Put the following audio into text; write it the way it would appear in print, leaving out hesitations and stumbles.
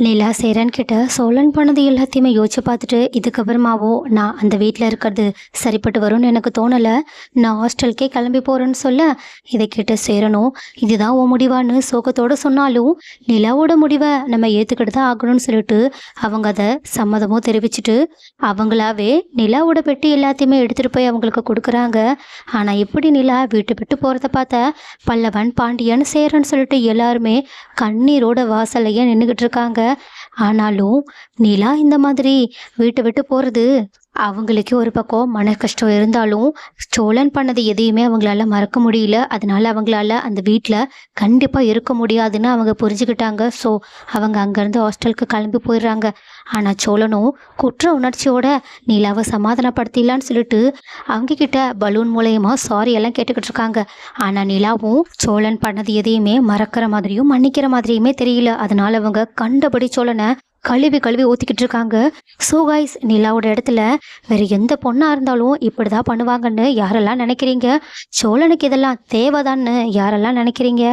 நிலா சேரன் கிட்ட சோழன் பண்ணது எல்லாத்தையுமே யோசிச்சு பார்த்துட்டு இதுக்கப்புறமாவோ நான் அந்த வீட்டில் இருக்கிறது சரிப்பட்டு வரும்னு எனக்கு தோணலை. நான் ஹாஸ்டலுக்கே கிளம்பி போகிறேன்னு சொல்ல இதை கேட்ட சேரனும் இதுதான் உன் முடிவான்னு சோகத்தோடு சொன்னாலும் நிலாவோட முடிவை நம்ம ஏற்றுக்கிட்டு தான் ஆகணும்னு சொல்லிட்டு அவங்க அதை சம்மதமும் தெரிவிச்சுட்டு அவங்களாவே நிலாவோட பெட்டி எல்லாத்தையுமே எடுத்துகிட்டு போய் அவங்களுக்கு கொடுக்குறாங்க. ஆனால் எப்படி நிலா வீட்டை விட்டு போகிறத பார்த்த பல்லவன் பாண்டியன் சேரன் சொல்லிட்டு எல்லாருமே கண்ணீரோட வாசலையே நின்றுக்கிட்டு இருக்காங்க. ஆனாலும் நிலா இந்த மாதிரி வீட்டை விட்டு போகிறது அவங்களுக்கு ஒரு பக்கம் மன கஷ்டம் இருந்தாலும் சோழன் பண்ணது எதையுமே அவங்களால மறக்க முடியல. அதனால அவங்களால அந்த வீட்டில் கண்டிப்பாக இருக்க முடியாதுன்னு அவங்க புரிஞ்சுக்கிட்டாங்க. ஸோ அவங்க அங்கேருந்து ஹாஸ்டலுக்கு கிளம்பி போயிடுறாங்க. ஆனால் சோழனும் குற்ற உணர்ச்சியோட நிலாவை சமாதானப்படுத்திடலான்னு சொல்லிட்டு அவங்க கிட்ட பலூன் மூலயமா சாரி எல்லாம் கேட்டுக்கிட்டு இருக்காங்க. ஆனால் நிலாவும் சோழன் பண்ணது எதையுமே மறக்கிற மாதிரியும் மன்னிக்கிற மாதிரியுமே தெரியல. அதனால அவங்க கண்டபடி சோழனை கழுவி கழுவி ஊற்றிக்கிட்டு இருக்காங்க. ஸோ கைஸ், நிலாவோட இடத்துல வேறு எந்த பொண்ணாக இருந்தாலும் இப்படி தான் பண்ணுவாங்கன்னு யாரெல்லாம் நினைக்கிறீங்க? சோழனுக்கு இதெல்லாம் தேவைதான்னு யாரெல்லாம் நினைக்கிறீங்க?